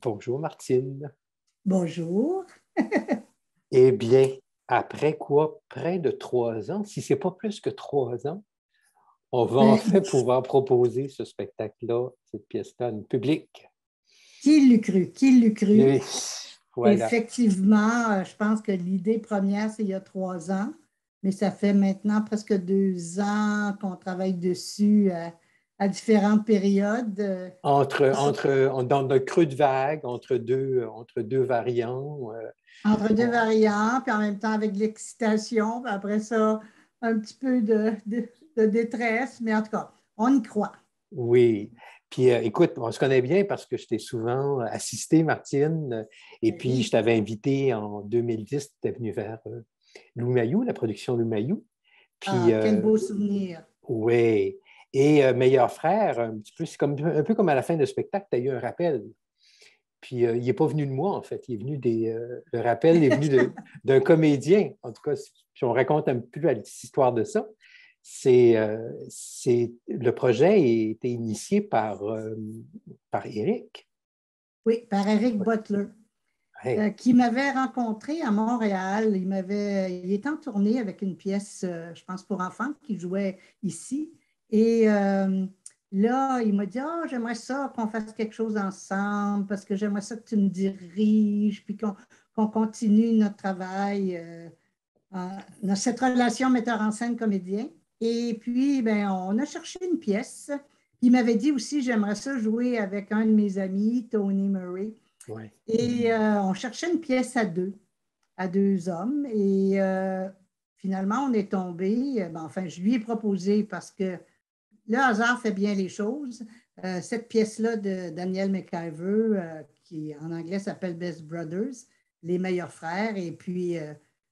Bonjour Martine. Bonjour. Eh bien, après quoi, près de 3 ans, si ce n'est pas plus que 3 ans, on va Ben, enfin pouvoir proposer ce spectacle-là, cette pièce-là, en public. qui l'eût cru? Qui l'eût cru? Et voilà. Effectivement, je pense que l'idée première, c'est il y a 3 ans, mais ça fait maintenant presque 2 ans qu'on travaille dessus à différentes périodes. Dans le creux de vague, entre deux variants. Entre deux On- variants, puis en même temps avec de l'excitation, puis après ça, un petit peu de détresse, mais en tout cas, on y croit. oui. Puis écoute, on se connaît bien parce que je t'ai souvent assisté, Martine, et Ben puis je oui. t'avais invité en 2010, tu es venu vers Lou Mayou, la production Lou Mayou. Puis, Ah, quel beau souvenir. oui. Et Meilleur frère, un petit peu, c'est comme, un peu comme à la fin de spectacle, tu as eu un rappel. Puis, il n'est pas venu de moi, en fait. Il est venu le rappel est venu d'un comédien. En tout cas, si on raconte un peu l'histoire de ça, le projet a été initié par Éric. Oui, par Eric Ouais. Butler. Ouais. Qui m'avait rencontré à Montréal. Il était en tournée avec une pièce, je pense, pour enfants qui jouait ici. Et là, il m'a dit, ah, j'aimerais ça qu'on fasse quelque chose ensemble parce que j'aimerais ça que tu me diriges, puis qu'on continue notre travail dans cette relation metteur en scène comédien. Et puis, ben, on a cherché une pièce. Il m'avait dit aussi, j'aimerais ça jouer avec un de mes amis, Tony Murray. Ouais. Et on cherchait une pièce à deux hommes. Et finalement, on est tombé. Ben, enfin, je lui ai proposé parce que le hasard fait bien les choses. Cette pièce-là de Daniel McIver, qui en anglais s'appelle Best Brothers, Les meilleurs frères. Et puis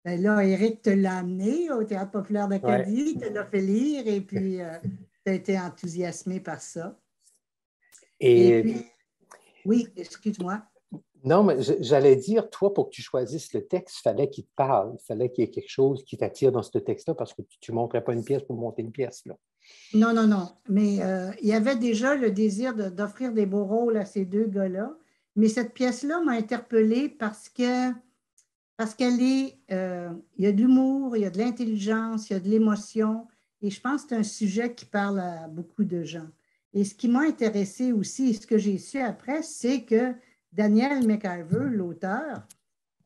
ben là, Eric te l'a amené au Théâtre populaire Ouais. d'Acadie, te l'a fait lire et puis tu as été enthousiasmé par ça. Et Et puis, oui, excuse-moi. non, mais j'allais dire, toi, pour que tu choisisses le texte, il fallait qu'il te parle. Il fallait qu'il y ait quelque chose qui t'attire dans ce texte-là parce que tu ne monterais pas une pièce pour monter une pièce, là. Non, non, non. Mais il y avait déjà le désir d'offrir des beaux rôles à ces deux gars-là. Mais cette pièce-là m'a interpellée parce qu'elle est, il y a de l'humour, il y a de l'intelligence, il y a de l'émotion. Et je pense que c'est un sujet qui parle à beaucoup de gens. Et ce qui m'a intéressé aussi, et ce que j'ai su après, c'est que Daniel McIver, l'auteur,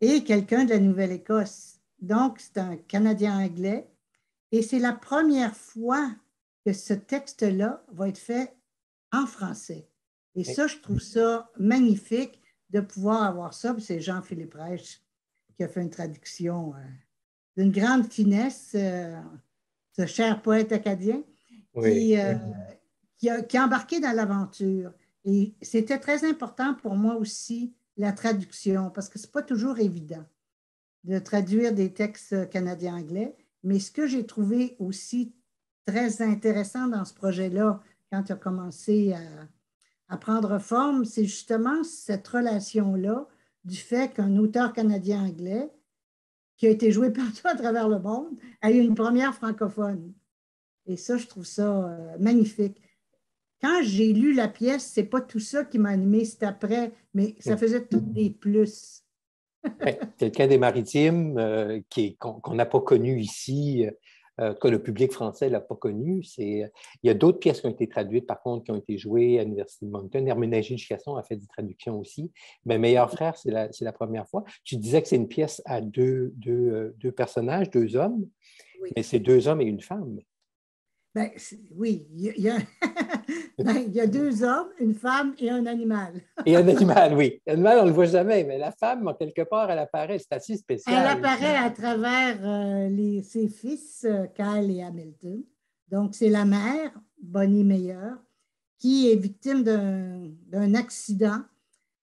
est quelqu'un de la Nouvelle-Écosse. Donc, c'est un Canadien anglais. Et c'est la première fois que ce texte-là va être fait en français. Et ça, je trouve ça magnifique de pouvoir avoir ça. Puis c'est Jean-Philippe Reich qui a fait une traduction d'une grande finesse, ce cher poète acadien, Oui. qui, qui a embarqué dans l'aventure. Et c'était très important pour moi aussi, la traduction, parce que ce n'est pas toujours évident de traduire des textes canadiens-anglais. Mais ce que j'ai trouvé aussi très intéressant dans ce projet-là, quand tu as commencé à prendre forme, c'est justement cette relation-là du fait qu'un auteur canadien-anglais qui a été joué partout à travers le monde a eu une première francophone. Et ça, je trouve ça magnifique. Quand j'ai lu la pièce, c'est pas tout ça qui m'a animé, c'est après, mais ça faisait tout des plus. Ouais. Quelqu'un des Maritimes qu'on n'a pas connu ici, que le public français ne l'a pas connu. Il y a d'autres pièces qui ont été traduites, par contre, qui ont été jouées à l'Université de Moncton. Herménégilde Chasson a fait des traductions aussi. Mais Meilleur frère, c'est la première fois. Tu disais que c'est une pièce à deux personnages, deux hommes, Oui. mais c'est deux hommes et une femme. Ben, oui, ben, il y a deux hommes, une femme et un animal. Et un animal, oui. L'animal, on ne le voit jamais, mais la femme, en quelque part, elle apparaît. C'est assez Elle spécial. apparaît à travers ses fils, Kyle et Hamilton. Donc, c'est la mère, Bonnie Meyer, qui est victime d'un accident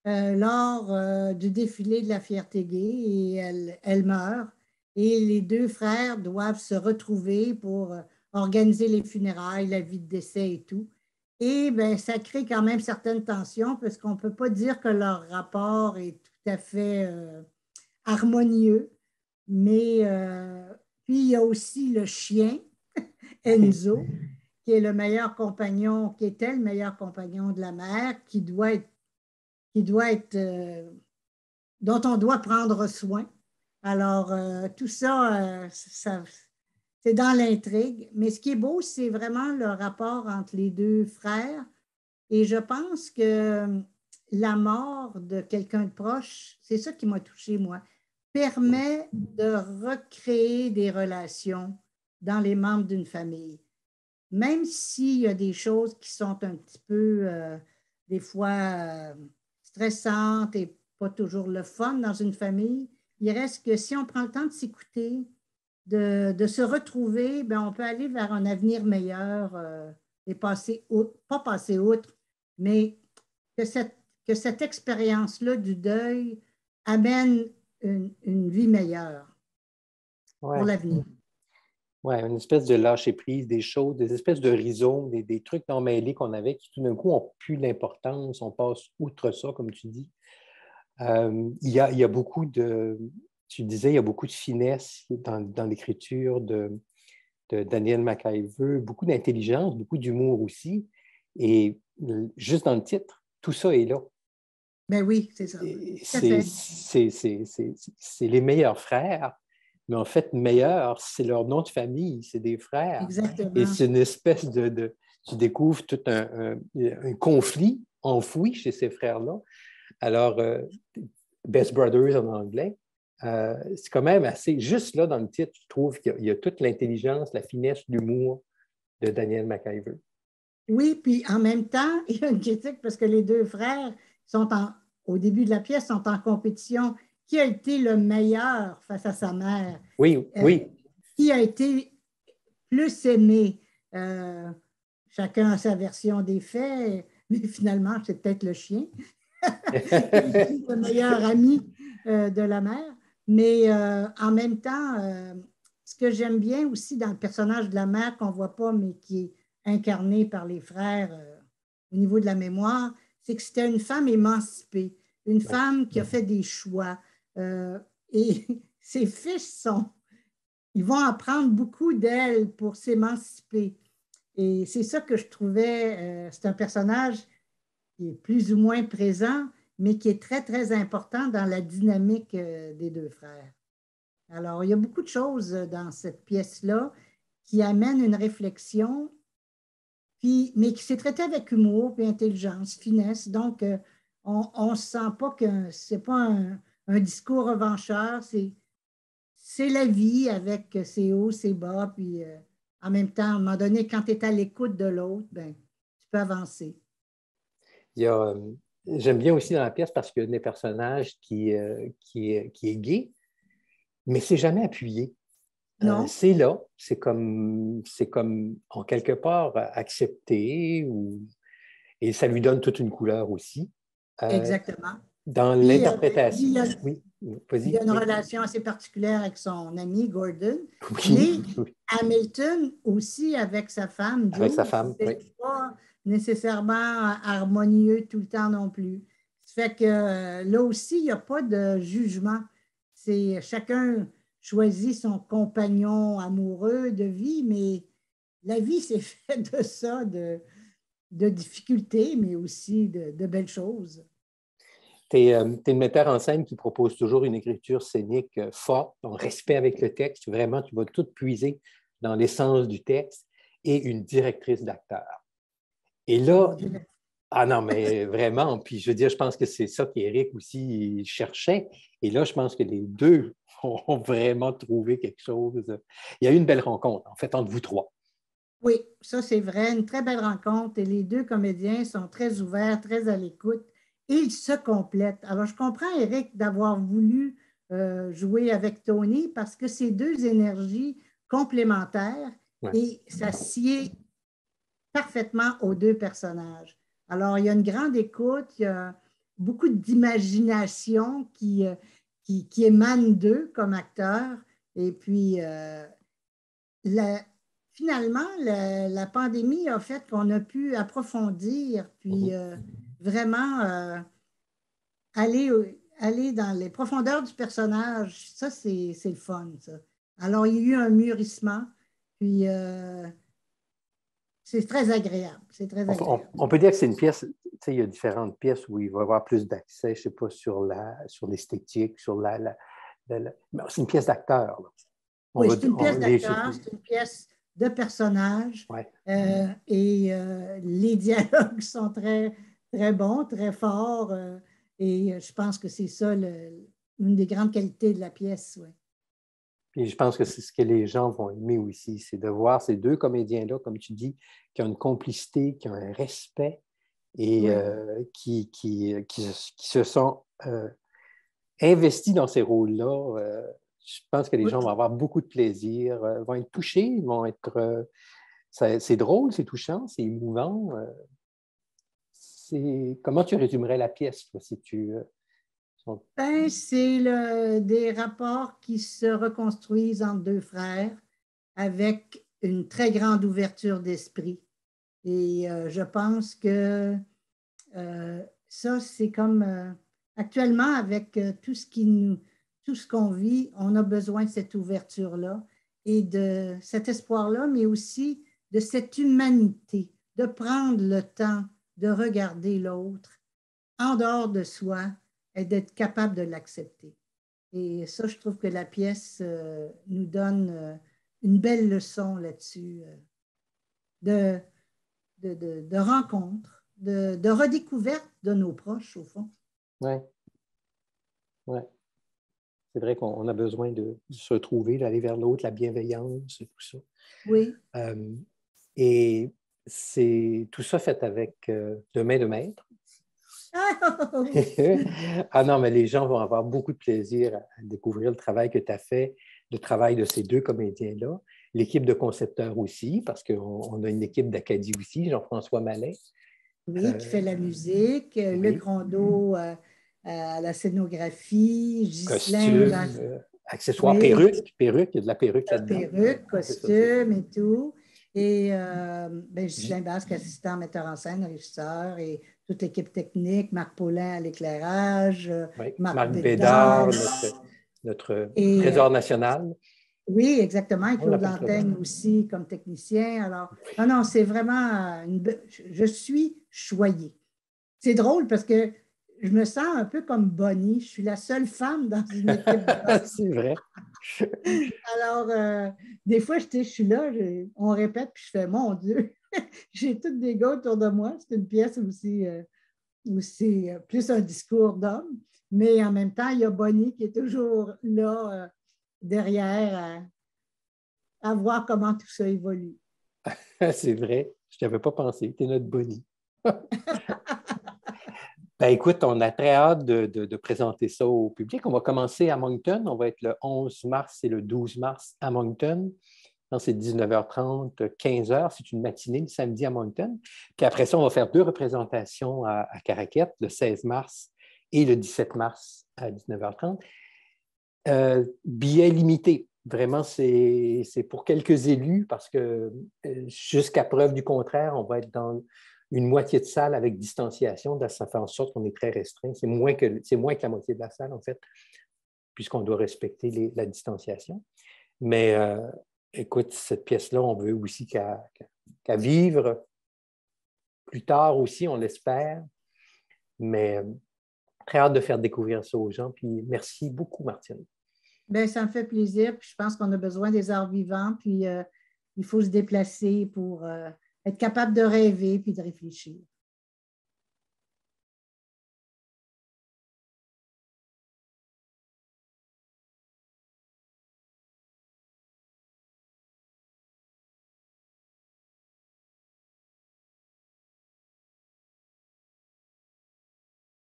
lors du défilé de la Fierté gay et elle meurt. Et les deux frères doivent se retrouver pour organiser les funérailles, la vie de décès et tout. Et ben, ça crée quand même certaines tensions parce qu'on ne peut pas dire que leur rapport est tout à fait harmonieux. Mais puis, il y a aussi le chien, Enzo, qui est le meilleur compagnon, qui était le meilleur compagnon de la mère, qui doit être qui doit être, dont on doit prendre soin. Alors, tout ça, c'est dans l'intrigue. Mais ce qui est beau, c'est vraiment le rapport entre les deux frères. Et je pense que la mort de quelqu'un de proche, c'est ça qui m'a touchée, moi, permet de recréer des relations dans les membres d'une famille. Même s'il y a des choses qui sont un petit peu, des fois, stressantes et pas toujours le fun dans une famille, il reste que si on prend le temps de s'écouter, de se retrouver, bien, on peut aller vers un avenir meilleur et passer outre, pas passer outre, mais que que cette expérience-là du deuil amène une vie meilleure pour Ouais. l'avenir. Ouais, une espèce de lâcher-prise des choses, des espèces de rhizomes, des trucs emmêlés qu'on avait qui tout d'un coup ont plus d'importance, on passe outre ça, comme tu dis. Il y a beaucoup de, tu disais, il y a beaucoup de finesse dans l'écriture de Daniel McIver, beaucoup d'intelligence, beaucoup d'humour aussi. Et juste dans le titre, tout ça est là. Ben oui, c'est ça. Tout à C'est fait. les meilleurs frères, mais en fait, meilleurs, c'est leur nom de famille, c'est des frères. Et Exactement. c'est une espèce tu découvres tout un conflit enfoui chez ces frères-là. Alors, Best Brothers en anglais, c'est quand même assez, juste là dans le titre, je trouve qu'il y a toute l'intelligence, la finesse, l'humour de Daniel McIver. Oui, puis en même temps, il y a une critique parce que les deux frères sont au début de la pièce, sont en compétition. Qui a été le meilleur face à sa mère? Oui, Euh, oui. qui a été plus aimé? Euh, Chacun a sa version des faits, mais finalement, c'est peut-être le chien qui a été le meilleur ami de la mère. Mais en même temps, ce que j'aime bien aussi dans le personnage de la mère qu'on ne voit pas, mais qui est incarné par les frères au niveau de la mémoire, c'est que c'était une femme émancipée, une Ouais. femme qui a fait des choix. Euh, et ses fils ils vont apprendre beaucoup d'elle pour s'émanciper. Et c'est ça que je trouvais, c'est un personnage qui est plus ou moins présent, mais qui est très, très important dans la dynamique des deux frères. Alors, il y a beaucoup de choses dans cette pièce-là qui amènent une réflexion, puis, mais qui s'est traitée avec humour, puis intelligence, finesse. Donc, on ne sent pas que ce n'est pas un discours revancheur, c'est la vie avec ses hauts, ses bas, puis en même temps, à un moment donné, quand tu es à l'écoute de l'autre, ben, tu peux avancer. Il y a, j'aime bien aussi dans la pièce parce qu'il y a des personnages qui est gay, mais c'est jamais appuyé. Non? C'est là, c'est comme en quelque part accepté et ça lui donne toute une couleur aussi. Euh, Exactement. dans Puis, l'interprétation, lui, oui, il y vas-y, a une oui, relation assez particulière avec son ami Gordon, oui, mais oui, Hamilton aussi avec sa femme avec sa Jo, femme, oui. c'est pas nécessairement harmonieux tout le temps non plus. Ça fait que là aussi, il n'y a pas de jugement. C'est chacun choisit son compagnon amoureux de vie, mais la vie, c'est fait de ça, de difficultés, mais aussi de belles choses. Tu es, une metteur en scène qui propose toujours une écriture scénique forte, en respect avec le texte. Vraiment, tu vas tout puiser dans l'essence du texte et une directrice d'acteur. Et Oh là, mon Dieu. ah non, mais vraiment, puis je veux dire, je pense que c'est ça qu'Éric aussi cherchait. Et là, je pense que les deux ont vraiment trouvé quelque chose. Il y a eu une belle rencontre, en fait, entre vous trois. Oui, ça c'est vrai, une très belle rencontre et les deux comédiens sont très ouverts, très à l'écoute et ils se complètent. Alors je comprends, Eric, d'avoir voulu jouer avec Tony parce que c'est deux énergies complémentaires Ouais. et ça sied parfaitement aux deux personnages. Alors il y a une grande écoute, il y a beaucoup d'imagination qui émane d'eux comme acteurs et puis la, finalement, la pandémie a fait qu'on a pu approfondir, puis Mhm. vraiment aller, aller dans les profondeurs du personnage. Ça, c'est le fun, ça. Alors, il y a eu un mûrissement, puis c'est très agréable. C'est très agréable. On peut dire que c'est une pièce, tu sais, il y a différentes pièces où il va y avoir plus d'accès, je ne sais pas, sur l'esthétique, c'est une pièce d'acteur. Oui, c'est une pièce d'acteur, c'est une pièce de personnage. Ouais. Les dialogues sont très, très bons, très forts. Et je pense que c'est ça une des grandes qualités de la pièce. Ouais. Puis je pense que c'est ce que les gens vont aimer aussi, c'est de voir ces deux comédiens-là, comme tu dis, qui ont une complicité, qui ont un respect et qui se sont investis dans ces rôles-là. Je pense que les gens vont avoir beaucoup de plaisir, vont être touchés, vont être... c'est drôle, c'est touchant, c'est émouvant. Comment tu résumerais la pièce, toi, si tu... C'est des rapports qui se reconstruisent entre deux frères avec une très grande ouverture d'esprit. Et je pense que ça, c'est comme actuellement, avec tout ce qu'on vit, on a besoin de cette ouverture-là et de cet espoir-là, mais aussi de cette humanité, de prendre le temps de regarder l'autre en dehors de soi et d'être capable de l'accepter. Et ça, je trouve que la pièce nous donne une belle leçon là-dessus de rencontre, de redécouverte de nos proches, au fond. Oui, ouais. C'est vrai qu'on a besoin de se retrouver, d'aller vers l'autre, la bienveillance et tout ça. Oui. Et c'est tout ça fait avec de main de maître. Ah non, mais les gens vont avoir beaucoup de plaisir à découvrir le travail que tu as fait, le travail de ces deux comédiens-là, l'équipe de concepteurs aussi, parce qu'on a une équipe d'Acadie aussi, Jean-François Mallet. Oui, qui fait la musique, Luc Rondeau à la scénographie, Ghislain. Costume, accessoires, perruque, il y a de la perruque là-dedans. Perruque, costume et tout. Et Ghislain Basque, assistant metteur en scène, régisseur, et toute l'équipe technique, Marc Paulin à l'éclairage, Marc Bédard, notre trésor national. Oui, exactement, et Claude Lantaigne aussi comme technicien. Alors, non, c'est vraiment je suis choyée. C'est drôle parce que je me sens un peu comme Bonnie. Je suis la seule femme dans une équipe. C'est vrai. Alors, des fois, je suis là, on répète, puis je fais, mon Dieu, j'ai tous des gars autour de moi. C'est une pièce aussi où c'est plus un discours d'homme, mais en même temps, il y a Bonnie qui est toujours là derrière à voir comment tout ça évolue. C'est vrai, je n'y avais pas pensé. Tu es notre Bonnie. Ben, écoute, on a très hâte de présenter ça au public. On va commencer à Moncton. On va être le 11 mars et le 12 mars à Moncton. C'est 19h30, 15h. C'est une matinée le samedi à Moncton. Puis après ça, on va faire 2 représentations à Caraquette, le 16 mars et le 17 mars à 19h30. Billets limités. Vraiment, c'est pour quelques élus parce que jusqu'à preuve du contraire, on va être dans une moitié de salle avec distanciation. Ça fait en sorte qu'on est très restreint. C'est moins que la moitié de la salle, en fait, puisqu'on doit respecter la distanciation. Mais écoute, cette pièce-là, on veut aussi qu'à vivre plus tard aussi, on l'espère. Mais très hâte de faire découvrir ça aux gens. Puis merci beaucoup, Martine. Bien, ça me fait plaisir. Puis je pense qu'on a besoin des arts vivants. Puis il faut se déplacer pour être capable de rêver puis de réfléchir.